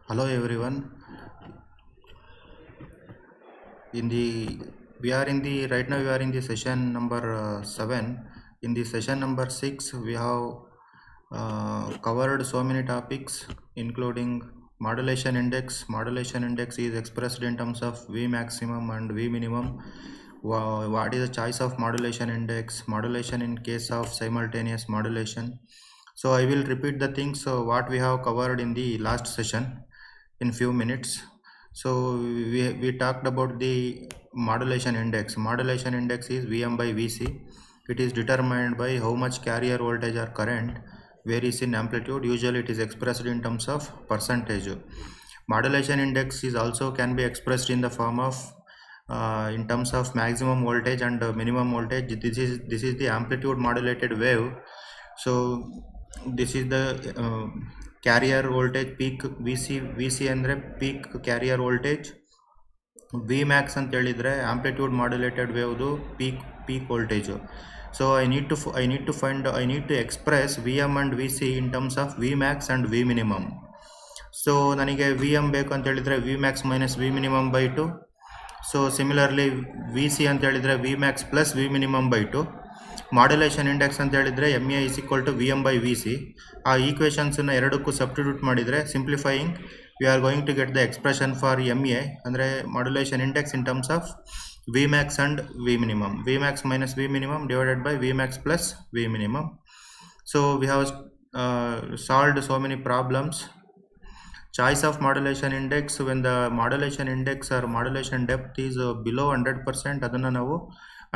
Hello everyone. In the we are in the right now we are in the session number 7. In the session number 6 we have covered so many topics including modulation index. Modulation index is expressed in terms of V maximum and V minimum. What is the choice of modulation index? Modulation in case of simultaneous modulation. So I will repeat the things what we have covered in the last session in few minutes. So we talked about the modulation index. Modulation index is Vm by Vc. It is determined by how much carrier voltage or current varies in amplitude. Usually it is expressed in terms of percentage. Modulation index is also can be expressed in the form of in terms of maximum voltage and minimum voltage. This is the amplitude modulated wave. So this is the carrier voltage peak vc ಅಂದ್ರೆ peak carrier voltage. Vmax ಅಂತ ಹೇಳಿದ್ರೆ amplitude modulated waveದು peak voltage. So I need to express Vm and Vc in terms of Vmax and V minimum. So ನನಗೆ Vm ಬೇಕು ಅಂತ ಹೇಳಿದ್ರೆ Vmax minus V minimum by 2. So similarly Vc ಅಂತ ಹೇಳಿದ್ರೆ Vmax plus V minimum by 2. Modulation index ಅಂತ ಹೇಳಿದರೆ MA is equal to VM by VC. ಆ ಈಕ್ವೇಷನ್ಸನ್ನು ಎರಡಕ್ಕೂ ಸಬ್ಸ್ಟಿಟ್ಯೂಟ್ ಮಾಡಿದರೆ simplifying we are going to get the expression for MA ಅಂದರೆ modulation index in terms of Vmax and V minimum. Vmax minus V minimum divided by Vmax plus V minimum. So we have solved so many problems. Choice of modulation index, when the modulation index or modulation depth is below 100%, ಅದನ್ನು ನಾವು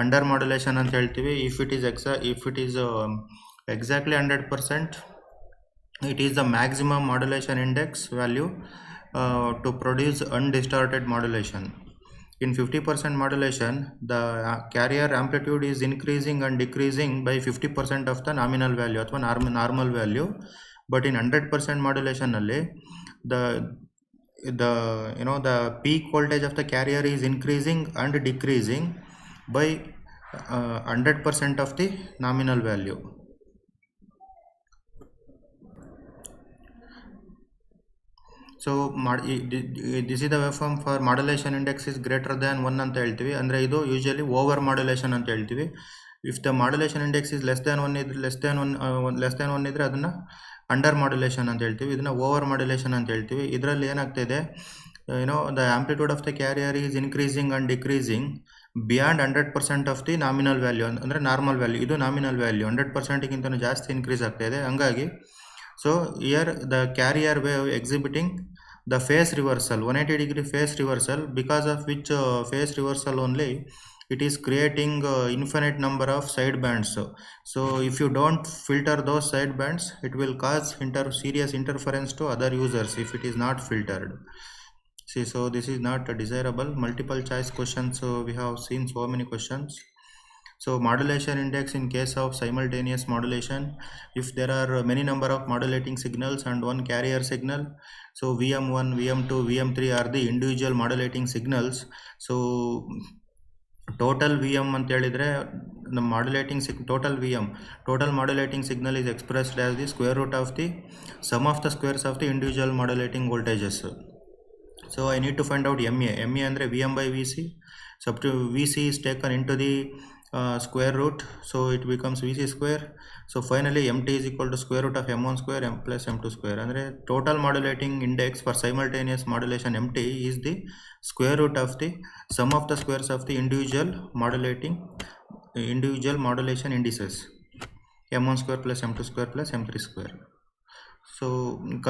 under modulation ಅಂತ ಹೇಳ್ತೀವಿ. If it is exactly 100%, it is the maximum modulation index value to produce undistorted modulation. In 50% modulation, the carrier amplitude is increasing and decreasing by 50% of the nominal value ಅಥವಾ normal value. But in 100% modulation ನಲ್ಲಿ the peak voltage of the carrier is increasing and decreasing by 100% of the nominal value. So this is the waveform for modulation index is greater than 1 ಅಂತ ಹೇಳ್ತೀವಿ. ಅಂದರೆ ಇದು usually over modulation ಅಂತ ಹೇಳ್ತೀವಿ. If the modulation index is less than one ಇದ್ರೆ ಅದನ್ನು under modulation ಅಂತ ಹೇಳ್ತೀವಿ. ಇದನ್ನು ಓವರ್ ಮಾಡ್ಯುಲೇಷನ್ ಅಂತ ಹೇಳ್ತೀವಿ. ಇದರಲ್ಲಿ ಏನಾಗ್ತಾ ಇದೆ, the amplitude of the carrier is increasing and decreasing beyond 100% of the nominal value. ಅಂದರೆ ನಾರ್ಮಲ್ ವ್ಯಾಲ್ಯೂ, ಇದು ನಾಮಿನಲ್ ವ್ಯಾಲ್ಯೂ 100%ಗಿಂತ ಜಾಸ್ತಿ ಇನ್ಕ್ರೀಸ್ ಆಗ್ತಾ ಇದೆ. ಹಂಗಾಗಿ so here the carrier wave exhibiting the phase reversal, 180 degree phase reversal, because of which phase reversal only it is creating infinite number of side bands. So if you don't filter those side bands, it will cause serious interference to other users if it is not filtered. See, so this is not desirable. Multiple choice questions, so we have seen so many questions. So modulation index in case of simultaneous modulation, if there are many number of modulating signals and one carrier signal, so VM1, VM2, VM3 are the individual modulating signals. So total VM ಅಂತ ಹೇಳಿದ್ರೆ the modulating total modulating signal is expressed as the square root of the sum of the squares of the individual modulating voltages. So I need to find out MA ಅಂದರೆ VM by VC. So up to VC is taken into the square root, so it becomes VC square. So finally MT is equal to square root of M1 square M plus M2 square. ಅಂದರೆ total modulating index for simultaneous modulation MT is the square root of the sum of the squares of the individual modulation indices, M1 square plus M2 square plus M3 square. So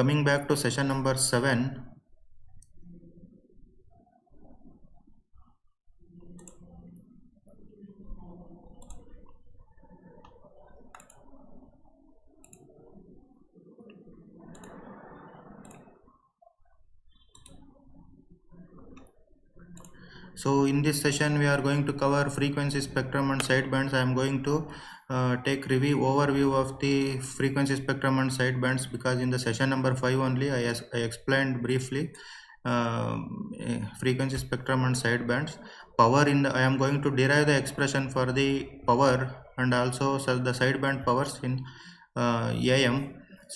coming back to session number 7, so in this session we are going to cover frequency spectrum and sidebands. I am going to take overview of the frequency spectrum and sidebands, because in the session number 5 only I explained briefly frequency spectrum and sidebands. Power I am going to derive the expression for the power and also the sideband powers in AM.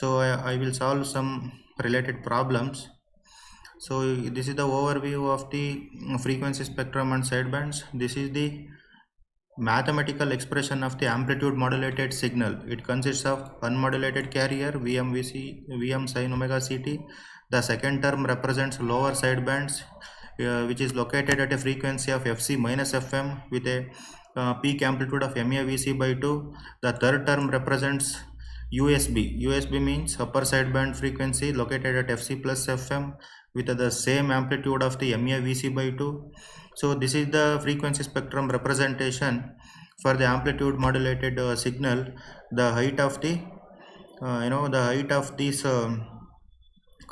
So I will solve some related problems. So this is the overview of the frequency spectrum and sidebands. This is the mathematical expression of the amplitude modulated signal. It consists of unmodulated carrier Vm sin omega ct. The second term represents lower sidebands, which is located at a frequency of fc minus fm with a peak amplitude of MAVC by 2. The third term represents USB means upper sideband frequency located at fc plus fm with the same amplitude of the MAVC by 2. So this is the frequency spectrum representation for the amplitude modulated signal. The height of the the height of these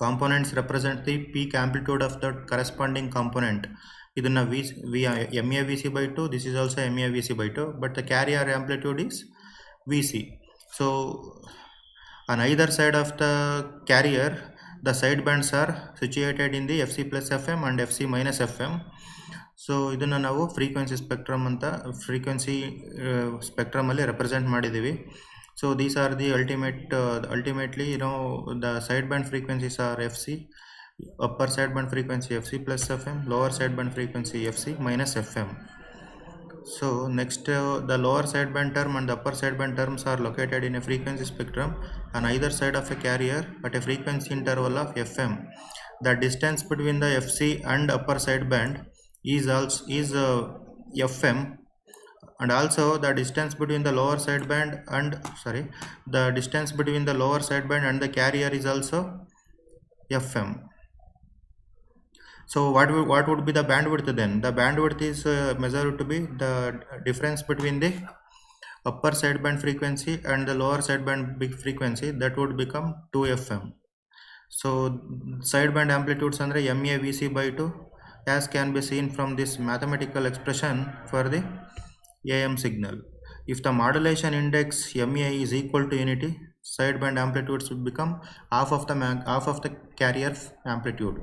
components represent the peak amplitude of the corresponding component. Idunna MAVC by 2, this is also MAVC by 2, but the carrier amplitude is VC. So on either side of the carrier, the sidebands are situated in the fc plus fm and fc minus fm. So ಇದನ್ನು ನಾವು frequency spectrum ಅಂತ frequency ಸ್ಪೆಕ್ಟ್ರಮಲ್ಲಿ represent ಮಾಡಿದ್ದೀವಿ. So these are the ultimately the sideband frequencies are fc, upper sideband frequency fc plus fm, lower sideband frequency fc minus fm. So next, the lower sideband term and the upper sideband terms are located in a frequency spectrum on either side of a carrier at a frequency interval of fm. The distance between the fc and upper sideband is fm, and also the distance between the lower sideband and the carrier is also fm. So what would be the bandwidth then? The bandwidth is measured to be the difference between the upper sideband frequency and the lower sideband big frequency. That would become 2fm. So sideband amplitudes andre MAVC by 2, as can be seen from this mathematical expression for the AM signal. If the modulation index MA is equal to unity, sideband amplitudes will become half of the carrier amplitude.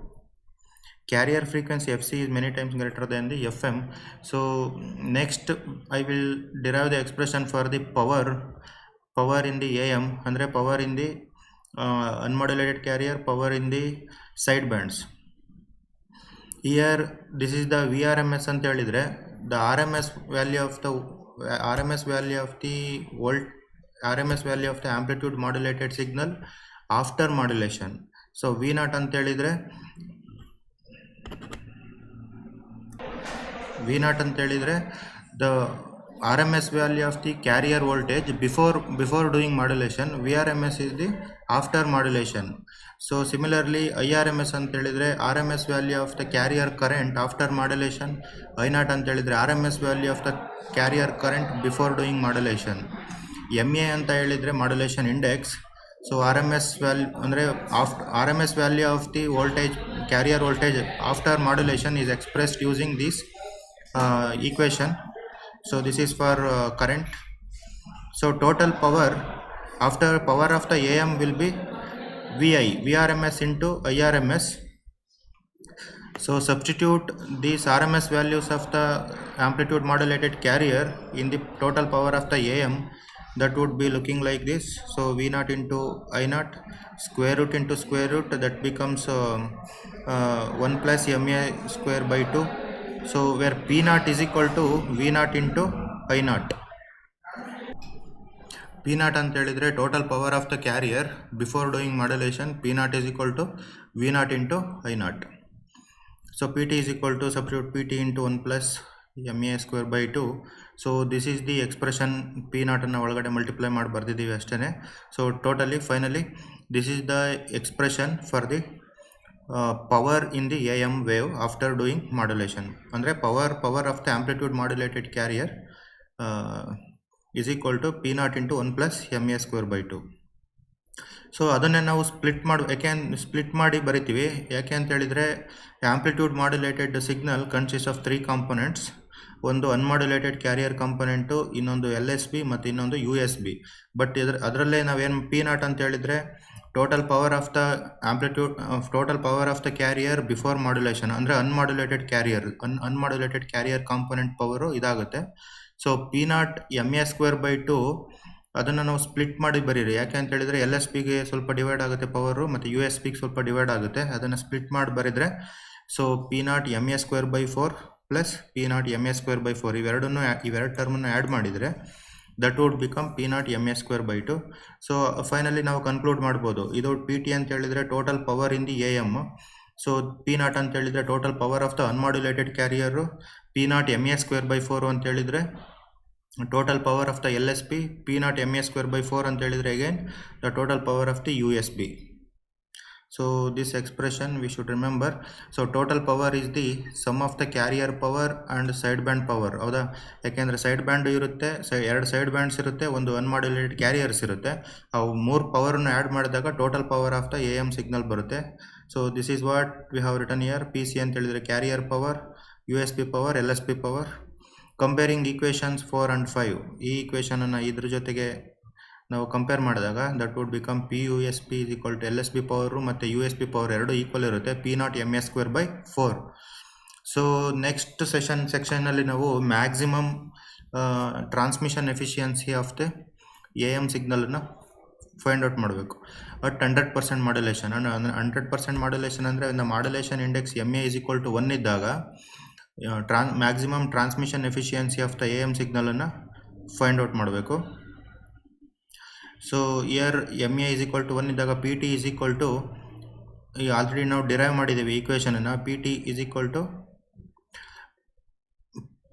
Carrier frequency fc is many times greater than the fm. So next I will derive the expression for the power in the AM, andre power in the unmodulated carrier, power in the sidebands. Here this is the VRMS ಅಂತ ಹೇಳಿದ್ರೆ, the RMS value of the amplitude modulated signal after modulation. So V0 ಅಂತ ಹೇಳಿದ್ರೆ the RMS value of the carrier voltage before doing modulation. VRMS is the after modulation. So similarly IRMS ಅಂತ ಹೇಳಿದ್ರೆ RMS value of the carrier current after modulation. I0 ಅಂತ ಹೇಳಿದ್ರೆ RMS value of the carrier current before doing modulation. MA ಅಂತ ಹೇಳಿದ್ರೆ modulation index. So RMS value ಅಂದರೆ RMS value of the carrier voltage after modulation is expressed using this equation. So this is for current. So total power after power of the AM will be VRMS into IRMS. So substitute these RMS values of the amplitude modulated carrier in the total power of the AM. That would be looking like this. So V0 into I0 square root into square root, that becomes 1 plus MA square by 2. So where P0 is equal to V0 into I0. P0 ಅಂತ ಹೇಳಿದ್ರೆ total power of the carrier before doing modulation. P0 is equal to V0 into I0. So PT is equal to, substitute PT into 1 plus MA square by 2. So this is the expression. P0 ಅನ್ನು ಒಳಗಡೆ multiply ಮಾಡಿ ಬರ್ದಿದ್ದೀವಿ ಅಷ್ಟೇ. So totally finally this is the expression for the power in the AM wave after doing modulation. ಅಂದರೆ power of the amplitude modulated carrier is equal to P0 into 1 plus MA square by 2. So ಅದನ್ನೇ ನಾವು split ಮಾಡಿ ಬರಿತೀವಿ. ಯಾಕೆ ಅಂತ ಹೇಳಿದರೆ amplitude modulated signal consist of 3 components. ಒಂದು ಅನ್ಮಾಡ್ಯುಲೇಟೆಡ್ carrier component, ಇನ್ನೊಂದು LSB ಮತ್ತು ಇನ್ನೊಂದು USB. ಬಟ್ ಅದರಲ್ಲೇ ನಾವೇನು P0 ಅಂತ ಹೇಳಿದರೆ total power of the carrier before modulation, ಅಂದರೆ ಅನ್ಮಾಡ್ಯುಲೇಟೆಡ್ ಕ್ಯಾರಿಯರ್ ಕಾಂಪೊನೆಂಟ್ ಪವರು ಇದಾಗುತ್ತೆ. So P0 MA square by 2 ಅದನ್ನು ನಾವು ಸ್ಪ್ಲಿಟ್ ಮಾಡಿ ಬರೀರಿ. ಯಾಕೆ ಅಂತ ಹೇಳಿದರೆ ಎಲ್ ಎಸ್ ಪಿಗೆ ಸ್ವಲ್ಪ ಡಿವೈಡ್ ಆಗುತ್ತೆ ಪವರು, ಮತ್ತು ಯು ಎಸ್ ಪಿಗೆ ಸ್ವಲ್ಪ ಡಿವೈಡ್ ಆಗುತ್ತೆ. ಅದನ್ನು ಸ್ಪ್ಲಿಟ್ ಮಾಡಿ ಬರೆದರೆ so P not M A square by 4 plus P not M A square by 4 ಇವೆರಡು ಟರ್ಮನ್ನು ಆ್ಯಡ್ ಮಾಡಿದರೆ that would become P not M A square by 2. So finally ನಾವು ಕನ್ಕ್ಲೂಡ್ ಮಾಡ್ಬೋದು. ಇದು ಪಿ ಟಿ ಅಂತ ಹೇಳಿದರೆ total power in the A M. So P naught ಅಂತ ಹೇಳಿದರೆ total power of the unmodulated carrier. P not M A square by 4 ಅಂತ ಹೇಳಿದರೆ total power of the L S B. P not M A square by 4 ಅಂತ ಹೇಳಿದರೆ again the total power of the U S B. So this expression we should remember. So total power is the sum of the carrier power and sideband power. ಹೌದಾ? ಯಾಕೆಂದರೆ side band ಇರುತ್ತೆ, ಎರಡು side bands ಇರುತ್ತೆ, ಒಂದು ಅನ್ಮಾಡ್ಯುಲೇಟೆಡ್ carriers ಇರುತ್ತೆ. ಅವು 3 ಪವರನ್ನು add ಮಾಡಿದಾಗ total power of the A M signal ಬರುತ್ತೆ. So this is what we have written here. P C ಅಂತ ಹೇಳಿದರೆ carrier power, U S P power, L S P power. Comparing equations 4 and 5, ಈ ಈಕ್ವೇಷನನ್ನು ಇದ್ರ ಜೊತೆಗೆ ನಾವು compare ಮಾಡಿದಾಗ that would become P U S P is equal to L S P power ಮತ್ತು U S P power ಎರಡು equal ಇರುತ್ತೆ P not M A square by 4. So next ಸೆಕ್ಷನ್ನಲ್ಲಿ ನಾವು maximum transmission efficiency of the A M ಸಿಗ್ನಲನ್ನು find out ಮಾಡಬೇಕು at 100% modulation. 100% modulation ಅಂದರೆ the modulation index M A is equal to 1 ಇದ್ದಾಗ maximum transmission efficiency of the A M ಸಿಗ್ನಲನ್ನು find out ಮಾಡಬೇಕು. So here M A is equal to 1 ಇದ್ದಾಗ P T is equal to, ಈಗ already ನಾವು derive ಮಾಡಿದ್ದೀವಿ ಈಕ್ವೇಷನನ್ನು. P T is equal to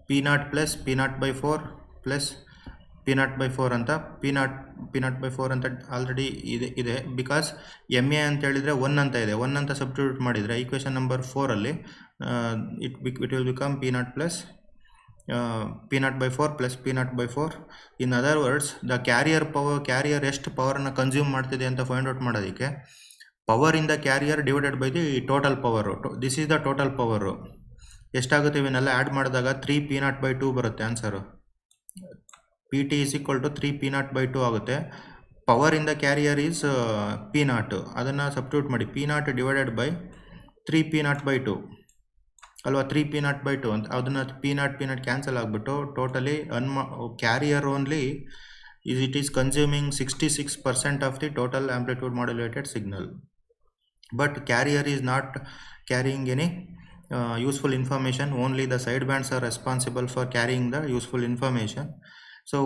P naught plus P not by 4 plus P not by 4 ಅಂತ. P not by 4 ಅಂತ already ಇದೆ because M A ಅಂತ ಹೇಳಿದರೆ 1 ಅಂತ ಇದೆ. 1 ಅಂತ ಸಬ್ಸ್ಟಿಟ್ಯೂಟ್ ಮಾಡಿದರೆ ಈಕ್ವೇಷನ್ ನಂಬರ್ 4ಅಲ್ಲಿ it will become P naught plus P not by 4 plus P not by 4. In other words the carrier ಎಷ್ಟು ಪವರನ್ನು ಕನ್ಸ್ಯೂಮ್ ಮಾಡ್ತಿದೆ ಅಂತ ಫೈಂಡ್ ಔಟ್ ಮಾಡೋದಕ್ಕೆ power in the carrier divided by the total power. This is the total power. ಎಷ್ಟಾಗುತ್ತೆ ಇವನ್ನೆಲ್ಲ add ಮಾಡಿದಾಗ 3 P not by 2 ಬರುತ್ತೆ answer. P T is equal to 3 P not by 2 ಆಗುತ್ತೆ. Power in the carrier is P not, ಅದನ್ನು substitute ಮಾಡಿ P not divided by 3 P not by 2 ಅಲ್ವಾ. 3 P not by 2 ಅಂತ ಅದನ್ನು P not cancel ಆಗಿಬಿಟ್ಟು totally carrier only it is consuming 66% of the total amplitude modulated signal. But carrier is not carrying any useful information. Only the side bands are responsible for carrying the useful information. So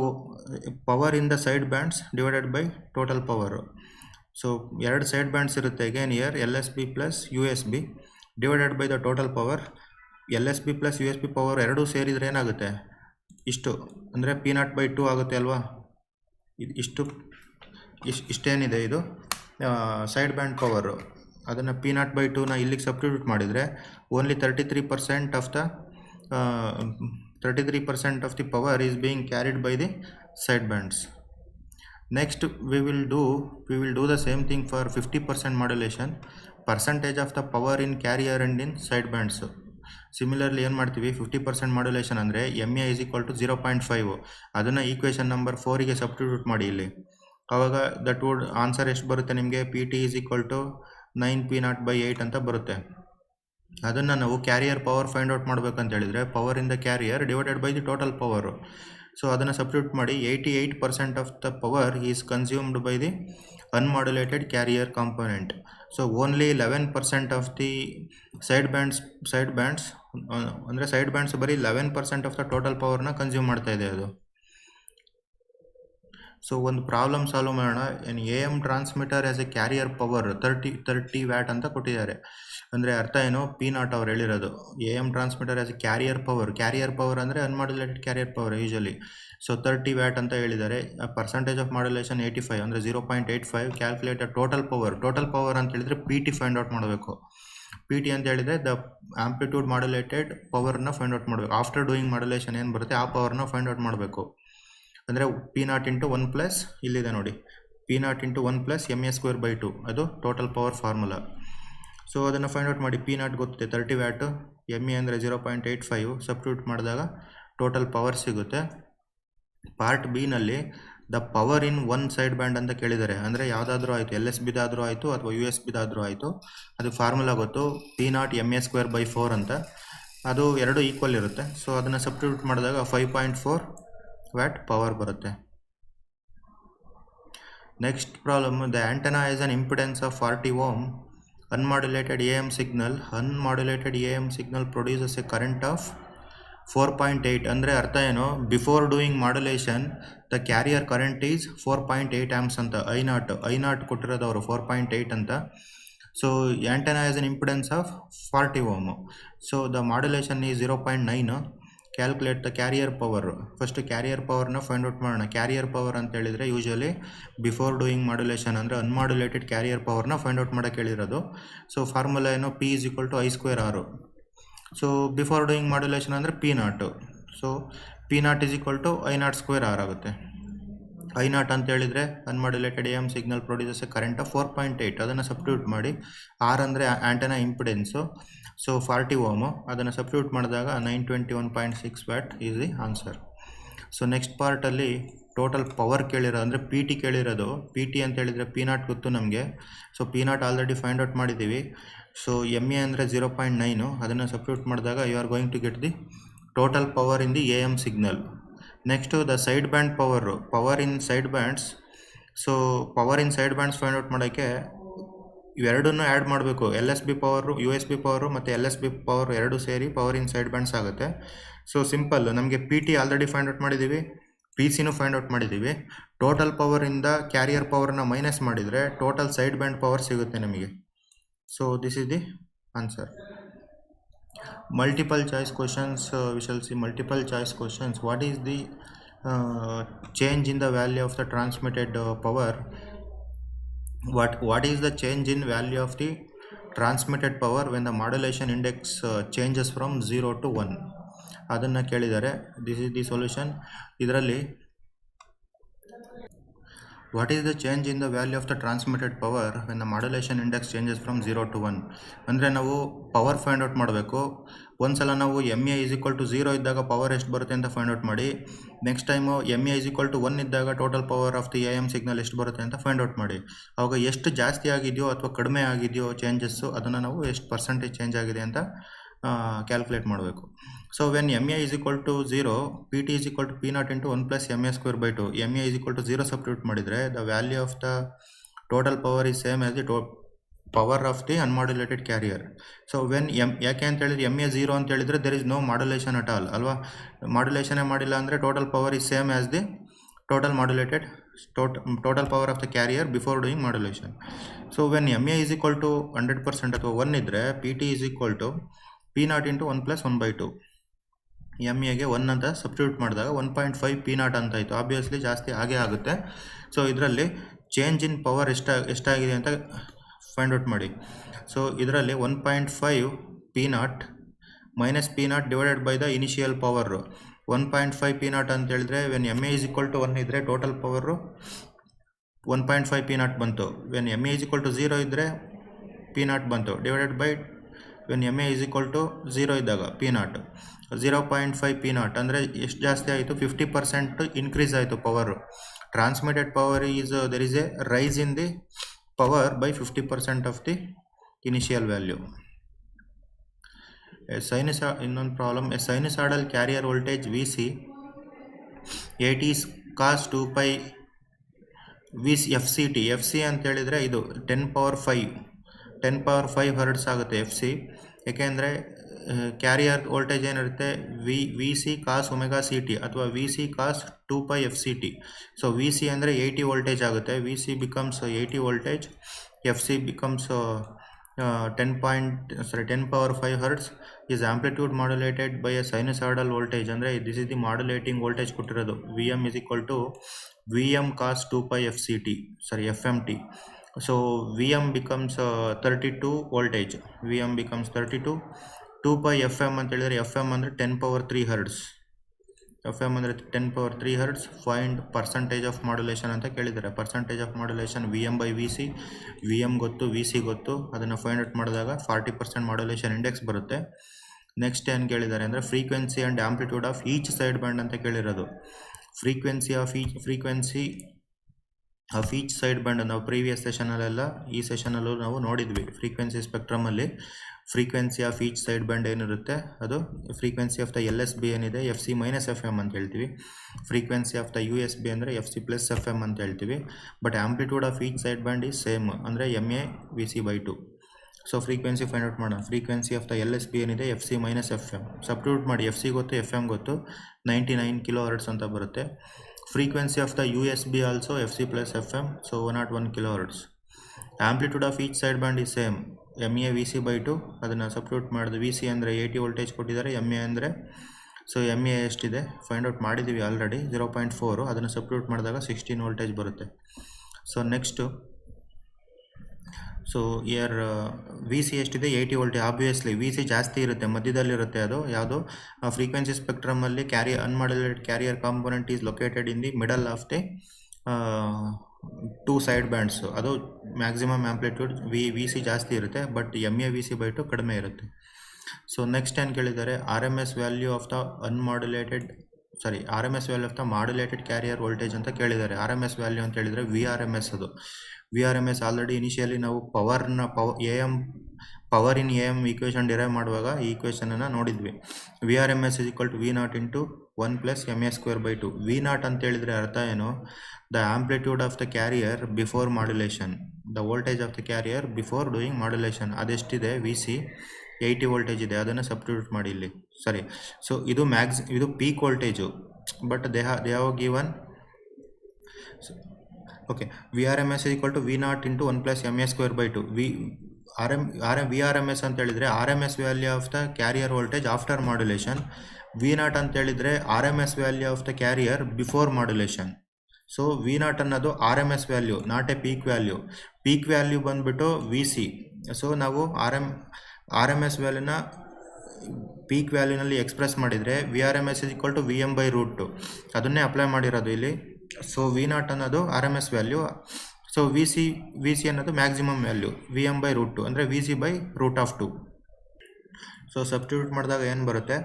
power in the side bands divided by total power. So ಎರಡು side bands ಇರುತ್ತೆ again here L S B plus U S B divided by the total power. L S B plus U S B power ಎರಡೂ ಸೇರಿದರೆ ಏನಾಗುತ್ತೆ, ಇಷ್ಟು ಅಂದರೆ P not by 2 ಆಗುತ್ತೆ ಅಲ್ವಾ. ಇಷ್ಟೇನಿದೆ ಇದು ಸೈಡ್ ಬ್ಯಾಂಡ್ ಪವರು. ಅದನ್ನು ಪಿ ನಾಟ್ ಬೈ 2ನ ಇಲ್ಲಿಗೆ ಸಬ್ಸ್ಟಿಟ್ಯೂಟ್ ಮಾಡಿದರೆ only 33% of the power is being carried by the side bands. Next we will do the same thing for 50% modulation. Percentage of the power in carrier and in side bands. Similarly ಏನು ಮಾಡ್ತೀವಿ, 50% modulation ಅಂದರೆ M A is equal to 0.5. ಅದನ್ನು equation number 4ಗೆ substitute ಮಾಡಿ ಇಲ್ಲಿ. ಆವಾಗ that would answer ಎಷ್ಟು ಬರುತ್ತೆ ನಿಮಗೆ, P T is equal to 9 P not by 8 ಅಂತ ಬರುತ್ತೆ. ಅದನ್ನು ನಾವು ಕ್ಯಾರಿಯರ್ ಪವರ್ ಫೈಂಡ್ ಔಟ್ ಮಾಡಬೇಕಂತ ಹೇಳಿದರೆ power in the carrier divided by the total power. So ಅದನ್ನು ಸಬ್ಸ್ಟಿಟ್ಯೂಟ್ ಮಾಡಿ 88% of the power is consumed by the unmodulated carrier component. So only 11% of the side bands ಅಂದರೆ side bands ಬರೀ 11% of the total ಪವರ್ನ consume ಮಾಡ್ತಾ ಇದೆ ಅದು. So ಒಂದು problem solve ಮಾಡೋಣ. An A M transmitter as a carrier power 30 watt ಅಂತ ಕೊಟ್ಟಿದ್ದಾರೆ. ಅಂದರೆ ಅರ್ಥ ಏನು, ಪಿ ನಾಟ್ ಅವ್ರು ಹೇಳಿರೋದು A M transmitter as a carrier power ಅಂದರೆ unmodulated carrier power usually. So 30 watt ಅಂತ ಹೇಳಿದ್ದಾರೆ. ಪರ್ಸೆಂಟೇಜ್ ಆಫ್ ಮಾಡ್ಯುಲೇಷನ್ 85 ಅಂದರೆ 0.85. ಕ್ಯಾಲ್ಕುಲೇಟರ್ ಟೋಟಲ್ ಪವರ್ ಅಂತ ಹೇಳಿದರೆ ಪಿ ಟಿ ಫೈಂಡ್ ಔಟ್ ಮಾಡಬೇಕು. ಪಿ ಟಿ ಅಂತ ಹೇಳಿದರೆ ದ ಆಂಪ್ಲಿಟ್ಯೂಡ್ ಮಾಡ್ಯುಲೇಟೆಡ್ ಪವರ್ನ ಫೈಂಡ್ ಔಟ್ ಮಾಡಬೇಕು. ಆಫ್ಟರ್ ಡೂಯಿಂಗ್ ಮಾಡ್ಯುಲೇಷನ್ ಏನು ಬರುತ್ತೆ ಆ ಪವರ್ನ ಫೈಂಡ್ ಔಟ್ ಮಾಡಬೇಕು. ಅಂದರೆ ಪಿ ನಾಟ್ ಇಂಟು 1 ಪ್ಲಸ್ ಇಲ್ಲಿದೆ ನೋಡಿ, P naught into 1 plus M A square by 2 ಅದು ಟೋಟಲ್ ಪವರ್ ಫಾರ್ಮುಲಾ. ಸೊ ಅದನ್ನು ಫೈಂಡ್ ಔಟ್ ಮಾಡಿ. ಪಿ ನಾಟ್ ಗೊತ್ತಿದೆ 30 ವ್ಯಾಟು, ಎಮ್ ಎ ಅಂದರೆ 0.85 ಸಬ್ಸ್ಟಿಟ್ಯೂಟ್ ಮಾಡಿದಾಗ ಟೋಟಲ್ ಪವರ್ ಸಿಗುತ್ತೆ. ಪಾರ್ಟ್ ಬಿನಲ್ಲಿ the power in one side band ಅಂತ ಕೇಳಿದ್ದಾರೆ. ಅಂದರೆ ಯಾವುದಾದ್ರೂ ಆಯಿತು, ಎಲ್ ಎಸ್ ಬಿದಾದರೂ ಆಯಿತು ಅಥವಾ ಯು ಎಸ್ ಬಿದಾದರೂ ಆಯಿತು. ಅದು ಫಾರ್ಮುಲಾ ಗೊತ್ತು, P not M A square by 4 ಅಂತ. ಅದು ಎರಡು ಈಕ್ವಲ್ ಇರುತ್ತೆ. ಸೊ ಅದನ್ನು ಸಬ್ಸ್ಟಿಟ್ಯೂಟ್ ಮಾಡಿದಾಗ 5.4 ವ್ಯಾಟ್ ಪವರ್ ಬರುತ್ತೆ. Next problem, the antenna has an impedance of 40 ohm. Unmodulated AM signal produces a current of 4.8. ಅಂದರೆ ಅರ್ಥ ಏನು, before doing modulation the carrier current is 4.8 amps ಅಂತ. ಐ ನಾಟ್ ಕೊಟ್ಟಿರೋದು ಅವರು 4.8 ಅಂತ. So antenna has an impedance of 40 ohm. So the modulation is 0.9. Calculate the carrier power. First carrier ಪವರ್ನ find out ಮಾಡೋಣ. Carrier power ಅಂತ ಹೇಳಿದರೆ usually before doing modulation ಅಂದರೆ unmodulated carrier ಪವರ್ನ ಫೈಂಡ್ ಔಟ್ ಮಾಡೋಕ್ಕೆ ಹೇಳಿರೋದು. ಸೊ ಫಾರ್ಮುಲಾ ಏನು, P = I²R. So before doing modulation ಅಂದರೆ P0. ಸೊ P0 = I0²R ಆಗುತ್ತೆ. I0 ಅಂತ ಹೇಳಿದರೆ ಅನ್ಮಾಡ್ಯುಲೇಟೆಡ್ AM signal produces A current off 4.8. ಅದನ್ನು ಸಬ್ಸ್ಟಿಟ್ಯೂಟ್ ಮಾಡಿ. R ಅಂದರೆ ಆಂಟೆನಾ ಇಂಪಿಡೆನ್ಸು. ಸೊ 40 ಓಮು, ಅದನ್ನು ಸಬ್ಸ್ಟಿಟ್ಯೂಟ್ ಮಾಡಿದಾಗ 921.6 watt is the answer. So next ಪಾರ್ಟಲ್ಲಿ ಟೋಟಲ್ ಪವರ್ ಕೇಳಿರೋ ಅಂದರೆ PT ಕೇಳಿರೋದು. PT ಅಂತ ಹೇಳಿದರೆ P0 ಗೊತ್ತು ನಮಗೆ. So P0 already find out ಮಾಡಿದ್ದೀವಿ. ಸೊ MA ಅಂದರೆ 0.9. ಅದನ್ನು ಸಬ್ಸ್ಟಿಟ್ಯೂಟ್ ಮಾಡಿದಾಗ you are going to get the total power in the AM signal. Next the side band power in side bands. So power in side bands find out ಮಾಡೋಕ್ಕೆ ಇವೆರಡನ್ನೂ add ಮಾಡಬೇಕು. LSB power, USB power ಮತ್ತು LSB power ಎರಡೂ ಸೇರಿ power in side bands ಆಗುತ್ತೆ. So simple, ನಮಗೆ PT already find out ಮಾಡಿದ್ದೀವಿ, PC find out ಮಾಡಿದ್ದೀವಿ. ಟೋಟಲ್ ಪವರಿಂದ ಕ್ಯಾರಿಯರ್ ಪವರ್ನ ಮೈನಸ್ ಮಾಡಿದರೆ ಟೋಟಲ್ ಸೈಡ್ ಬ್ಯಾಂಡ್ ಪವರ್ ಸಿಗುತ್ತೆ ನಮಗೆ. So this is the answer. Multiple choice questions, we shall see multiple choice questions. What is the change in the value of the transmitted power? What is the change in value of the transmitted power when the modulation index changes from 0 to 1? ಅದನ್ನು ಕೇಳಿದ್ದಾರೆ. This is the solution. ಇದರಲ್ಲಿ what is the change in the value of the transmitted power when the modulation index changes from 0 to 1? ಅಂದರೆ ನಾವು power find out ಮಾಡಬೇಕು. ಒಂದ್ಸಲ ನಾವು MA = 0 ಇದ್ದಾಗ power ಎಷ್ಟು ಬರುತ್ತೆ ಅಂತ ಫೈಂಡ್ ಔಟ್ ಮಾಡಿ. ನೆಕ್ಸ್ಟ್ ಟೈಮು MA = 1 ಇದ್ದಾಗ total power of the AM signal ಎಷ್ಟು ಬರುತ್ತೆ ಅಂತ ಫೈಂಡ್ ಔಟ್ ಮಾಡಿ. ಆವಾಗ ಎಷ್ಟು ಜಾಸ್ತಿ ಆಗಿದೆಯೋ ಅಥವಾ ಕಡಿಮೆ ಆಗಿದೆಯೋ ಚೇಂಜಸ್ಸು, ಅದನ್ನು ನಾವು ಎಷ್ಟು ಪರ್ಸೆಂಟೇಜ್ ಚೇಂಜ್ ಆಗಿದೆ ಅಂತ ಕ್ಯಾಲ್ಕುಲೇಟ್ ಮಾಡಬೇಕು. So when MA = 0, PT = P0 × 1 + MA²/2. MA = 0 substitute ಮಾಡಿದರೆ the value of the total power is same as the power of the unmodulated carrier. So ಯಾಕೆ ಅಂತ ಹೇಳಿದ್ರೆ MA 0 ಅಂತ ಹೇಳಿದರೆ there is no modulation at all ಅಲ್ವಾ. ಮಾಡ್ಯುಲೇಷನೇ ಮಾಡಿಲ್ಲ ಅಂದರೆ total power is same as the total modulated total power of the carrier before doing modulation. So when MA = 100% ಅಥವಾ 1 ಇದ್ದರೆ PT = P0 × 1 + 1/2. MAಗೆ 1 ಅಂತ ಸಬ್ಸ್ಟಿಟ್ಯೂಟ್ ಮಾಡಿದಾಗ 1.5 P0 ಅಂತಾಯಿತು. ಆಬ್ವಿಯಸ್ಲಿ ಜಾಸ್ತಿ ಆಗೇ ಆಗುತ್ತೆ. ಸೊ ಇದರಲ್ಲಿ ಚೇಂಜ್ ಇನ್ ಪವರ್ ಎಷ್ಟಾಗಿದೆ ಅಂತ ಫೈಂಡ್ ಔಟ್ ಮಾಡಿ. ಸೊ ಇದರಲ್ಲಿ 1.5 P0 - P0 divided by the initial power. 1.5 P0 ಅಂತ ಹೇಳಿದ್ರೆ ವೆನ್ MA = 1 ಇದ್ದರೆ ಟೋಟಲ್ ಪವರು 1.5 P0 ಬಂತು. ವೆನ್ MA = 0 ಇದ್ದರೆ P0 ಬಂತು, ಡಿವೈಡೆಡ್ ಬೈ ವೆನ್ MA = 0 ಇದ್ದಾಗ P0. 0.5 P0 ಅಂದರೆ ಎಷ್ಟು ಜಾಸ್ತಿ ಆಯಿತು, 50% ಇನ್ಕ್ರೀಸ್ ಆಯಿತು power. Transmitted power is there is a rise in the power by 50% of the initial value. ಇನ್ನೊಂದು problem, a sinusoidal carrier voltage VC 80 cos 2π FCT. FC ಅಂತ ಹೇಳಿದರೆ ಇದು 10⁵ ಹರ್ಟ್ಸ್ ಆಗುತ್ತೆ FC. ಏಕೆಂದರೆ ಕ್ಯಾರಿಯರ್ ವೋಲ್ಟೇಜ್ ಏನಿರುತ್ತೆ VC cos ωCT ಅಥವಾ VC cos 2π FCT. So VC ಅಂದರೆ 80 voltage ಆಗುತ್ತೆ. VC becomes 80 voltage, FC becomes 10⁵ hertz. Is amplitude modulated by a sinusoidal voltage. ಅಂದರೆ this is the modulating voltage ಕೊಟ್ಟಿರೋದು. VM = VM cos 2π FMT. So VM becomes 32 voltage. VM becomes 32. 2π FM ಅಂತ ಹೇಳಿದರೆ FM ಅಂದರೆ 10⁻³ hertz. FM ಅಂದರೆ 10⁻³ hertz. Find percentage of modulation ಅಂತ ಕೇಳಿದ್ದಾರೆ. Percentage of modulation VM/VC. VM ಗೊತ್ತು, VC ಗೊತ್ತು. ಅದನ್ನು ಫೈಂಡ್ ಔಟ್ ಮಾಡಿದಾಗ 40% ಮಾಡ್ಯುಲೇಷನ್ ಇಂಡೆಕ್ಸ್ ಬರುತ್ತೆ. ನೆಕ್ಸ್ಟ್ ಏನು ಕೇಳಿದ್ದಾರೆ ಅಂದರೆ frequency and amplitude of each side band ಅಂತ ಕೇಳಿರೋದು. Frequency of each side band ನಾವು ಪ್ರೀವಿಯಸ್ ಸೆಷನಲ್ಲೆಲ್ಲ ಈ ಸೆಷನಲ್ಲೂ ನಾವು ನೋಡಿದ್ವಿ. ಫ್ರೀಕ್ವೆನ್ಸಿ ಸ್ಪೆಕ್ಟ್ರಮಲ್ಲಿ frequency of each side band ಏನಿರುತ್ತೆ ಅದು frequency of the L S B ಏನಿದೆ F C minus F M ಅಂತ ಹೇಳ್ತೀವಿ. Frequency of the U S B ಅಂದರೆ F C plus F M ಅಂತ ಹೇಳ್ತೀವಿ. But amplitude of each side band is same, ಅಂದರೆ M A V C by 2. So frequency find out ಮಾಡೋಣ. Frequency of the L S B ಏನಿದೆ F C minus F M substitute ಮಾಡಿ. F C ಗೊತ್ತು, F M ಗೊತ್ತು, 99 kilo hertz ಅಂತ ಬರುತ್ತೆ. Frequency of the U S B also F C plus F M, so 101 kilo hertz. Amplitude of each side band is same, M A V C by 2. ಅದನ್ನು substitute ಮಾಡಿದ್ವಿ. V C ಅಂದರೆ 80 voltage ಕೊಟ್ಟಿದ್ದಾರೆ, M A ಅಂದರೆ so M A ಎಷ್ಟಿದೆ find out ಮಾಡಿದ್ದೀವಿ already 0.4. ಅದನ್ನು substitute ಮಾಡಿದಾಗ 16 voltage ಬರುತ್ತೆ. So next so here V C ಎಷ್ಟಿದೆ 80 ವೋಲ್ಟೇಜ್. ಆಬ್ವಿಯಸ್ಲಿ ವಿ ಸಿ ಜಾಸ್ತಿ ಇರುತ್ತೆ, ಮಧ್ಯದಲ್ಲಿರುತ್ತೆ. ಅದು ಯಾವುದು ಫ್ರೀಕ್ವೆನ್ಸಿ ಸ್ಪೆಕ್ಟ್ರಮಲ್ಲಿ unmodulated carrier component is located in the middle of the 2 side bands. ಅದು ಮ್ಯಾಕ್ಸಿಮಮ್ ಆ್ಯಂಪ್ಲಿಟ್ಯೂಡ್ ವಿ ಸಿ ಜಾಸ್ತಿ ಇರುತ್ತೆ, but M A V C by 2 ಕಡಿಮೆ ಇರುತ್ತೆ. ಸೊ ನೆಕ್ಸ್ಟ್ ಏನು ಕೇಳಿದ್ದಾರೆ, R M S value of the R M S value of the modulated carrier voltage ಅಂತ ಕೇಳಿದ್ದಾರೆ. R M S value ಅಂತ ಹೇಳಿದರೆ ವಿ ಆರ್ ಎಮ್ ಎಸ್. ಅದು V R M S already initially ನಾವು power in A M equation derive ಮಾಡುವಾಗ ಈ ಈಕ್ವೇಷನನ್ನು ನೋಡಿದ್ವಿ. V R M S is equal to V naught into 1 plus M A square by 2. V naught ಅಂತ ಹೇಳಿದರೆ ಅರ್ಥ ಏನು, the amplitude of the carrier before modulation, the voltage of the carrier before doing modulation. ಅದೆಷ್ಟಿದೆ V C 80 voltage ಇದೆ, ಅದನ್ನು substitute ಮಾಡಿ ಇಲ್ಲಿ. ಸರಿ, ಸೊ ಇದು peak voltage, but they have given okay. V R M S is equal to V naught into 1 plus M A square by 2. V R M S ಅಂತ ಹೇಳಿದರೆ R M S value of the carrier voltage after modulation. V naught ಅಂತ ಹೇಳಿದರೆ R M S value of the carrier before modulation. So V naught ಅನ್ನೋದು R M S value, not a peak value. Peak value ಬಂದುಬಿಟ್ಟು V C. So ನಾವು R M S ವ್ಯಾಲ್ಯೂನ peak ವ್ಯಾಲ್ಯೂನಲ್ಲಿ express ಮಾಡಿದರೆ V R M S is equal to V M by root 2. ಅದನ್ನೇ apply ಮಾಡಿರೋದು ಇಲ್ಲಿ. So V naught ಅನ್ನೋದು R M S value. So V C ಅನ್ನೋದು maximum value, V M by root 2 ಅಂದರೆ V C by root of 2. So substitute ಮಾಡಿದಾಗ ಏನು ಬರುತ್ತೆ,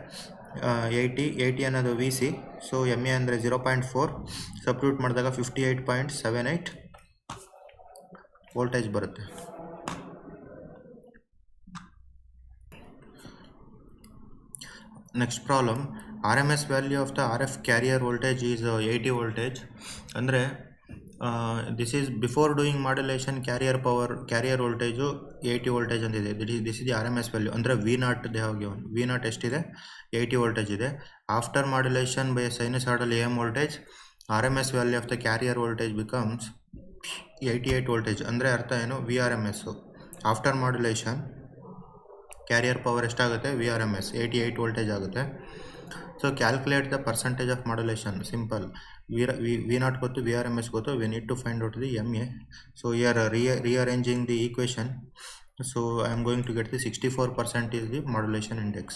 80 ಅನ್ನೋದು V C. So M A ಅಂದರೆ 0.4. ಸಬ್ಸ್ಟಿಟ್ಯೂಟ್ ಮಾಡಿದಾಗ 58.78 ವೋಲ್ಟೇಜ್ ಬರುತ್ತೆ. Next problem, R M S value of the R F carrier voltage is 80 voltage. ಅಂದರೆ this is before doing modulation carrier voltage 80 voltage ಅಂತಿದೆ. This is the R M S value. ಅಂದರೆ V naught they have given. V naught ಎಷ್ಟಿದೆ 80 voltage ಇದೆ. After modulation by sinusoidal A M voltage, R M S value of the carrier voltage becomes 88 voltage. ಅಂದರೆ ಅರ್ಥ ಏನು, V R M S after modulation carrier power ಎಷ್ಟಾಗುತ್ತೆ, V R M S 88 voltage ಆಗುತ್ತೆ. So calculate the percentage of modulation. Simple, V naught ಗೊತ್ತು, V R M S ಗೊತ್ತು, we need to find out the M A. So here rearranging the equation. So I am going to get the 64% is the modulation index.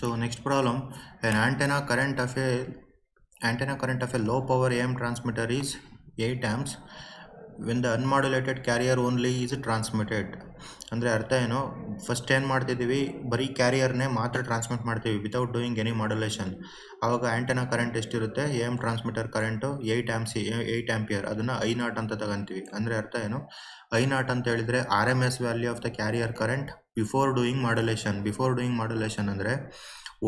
So next problem, an antenna current of a low power AM transmitter is 8 amps when the unmodulated carrier only is transmitted. ಅಂದರೆ ಅರ್ಥ ಏನು, first ಏನು ಮಾಡ್ತಿದ್ದೀವಿ, ಬರೀ ಕ್ಯಾರಿಯರ್ನೇ ಮಾತ್ರ transmit ಮಾಡ್ತೀವಿ without doing any modulation. ಆವಾಗ antenna current ಎಷ್ಟಿರುತ್ತೆ, A M transmitter current 8 ampere. ಅದನ್ನು ಐ ನಾಟ್ ಅಂತ ತಗೊಂತೀವಿ. ಅಂದರೆ ಅರ್ಥ ಏನು, ಐ ನಾಟ್ ಅಂತ ಹೇಳಿದರೆ R M S value of the carrier current before doing modulation. ಅಂದರೆ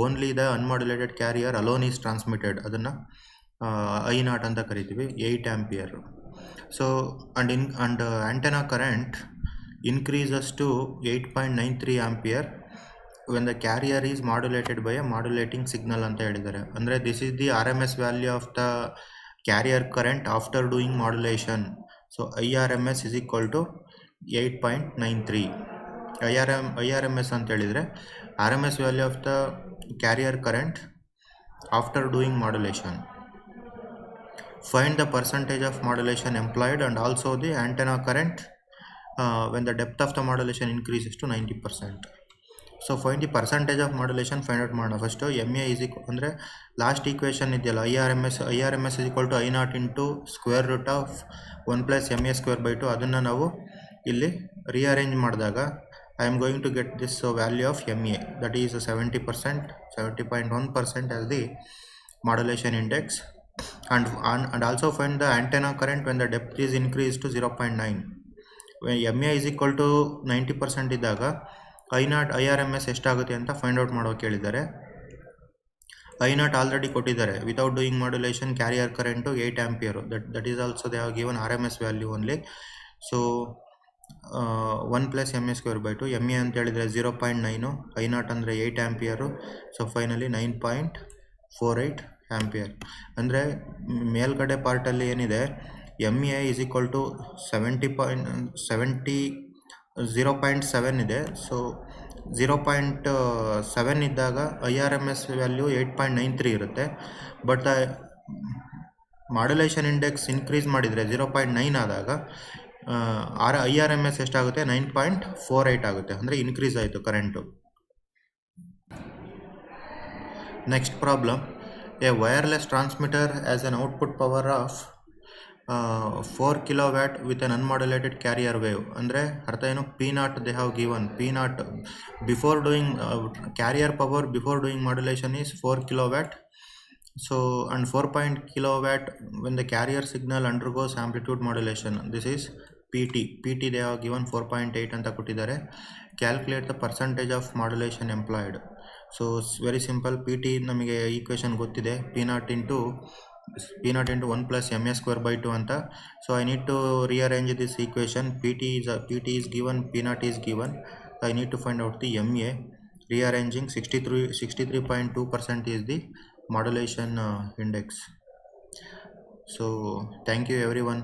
only the unmodulated carrier alone is transmitted. ಅದನ್ನು ಐ ನಾಟ್ ಅಂತ ಕರಿತೀವಿ, 8 ampere. So and antenna current increases to 8.93 ampere when the carrier is modulated by a modulating signal ಅಂತ ಹೇಳಿದ್ದಾರೆ. ಅಂದರೆ this is the R M S value of the carrier current after doing modulation. So I R M S is equal to 8.93. I R M S ಅಂತ ಹೇಳಿದರೆ R M S value of the carrier current after doing modulation. Find the percentage of modulation employed and also the antenna current when the depth of the modulation increases to 90%. So find the percentage of modulation, find out ಮಾಡೋಣ. First M A is ಅಂದರೆ last equation ಇದೆಯಲ್ಲ, I R M S is equal to I not into square root of 1 plus M A square by 2. ಅದನ್ನು ನಾವು ಇಲ್ಲಿ rearrange ಮಾಡಿದಾಗ I am going to get this value of M A, that is 70%, 70.1% as the modulation index. and also find the antenna current when the depth is increased to 0.9. when MA is equal to 90% ಇದ್ದಾಗ I0 IRMS ಎಷ್ಟಾಗುತ್ತೆ ಅಂತ find out ಮಾಡೋಕೆ ಹೇಳಿದ್ದಾರೆ. I0 already ಕೊಟ್ಟಿದ್ದಾರೆ. Without doing modulation carrier current 8 ampere. That is also they have given RMS value only. So 1 plus MA²/2 MA ಅಂತ ಹೇಳಿದರೆ 0.9, I0 ಅಂದರೆ 8 ಆಂಪಿಯರು. So finally 9.48 ampere. ಅಂದರೆ ಮೇಲ್ಗಡೆ ಪಾರ್ಟಲ್ಲಿ ಏನಿದೆ MA is equal to 0.7 ಇದೆ. ಸೊ 0.7 ಇದ್ದಾಗ IRMS ವ್ಯಾಲ್ಯೂ 8.93 ಇರುತ್ತೆ. ಬಟ್ ಮಾಡ್ಯುಲೇಷನ್ ಇಂಡೆಕ್ಸ್ ಇನ್ಕ್ರೀಸ್ ಮಾಡಿದರೆ 0.9 ಆದಾಗ IRMS ಎಷ್ಟಾಗುತ್ತೆ 9.48 ಆಗುತ್ತೆ. ಅಂದರೆ ಇನ್ಕ್ರೀಸ್ ಆಯಿತು current. Next problem, A wireless transmitter as an output power of 4 kW with an unmodulated carrier wave. ಅಂದರೆ ಅರ್ಥ ಏನು, P0 they have given. P0 before doing carrier power before doing modulation is 4 kW. So and 4 kW when the carrier signal undergoes amplitude modulation, this is PT they have given 4.8 ಅಂತ ಕೊಟ್ಟಿದ್ದಾರೆ. Calculate the percentage of modulation employed. So it's very simple. PT ನಮಗೆ equation ಗೊತ್ತಿದೆ, P0 into 1 plus MA²/2 ಅಂತ. So I need to rearrange this equation. PT is given, P0 is given. I need to find out the MA. Rearranging 63.2% is the modulation index. So thank you everyone.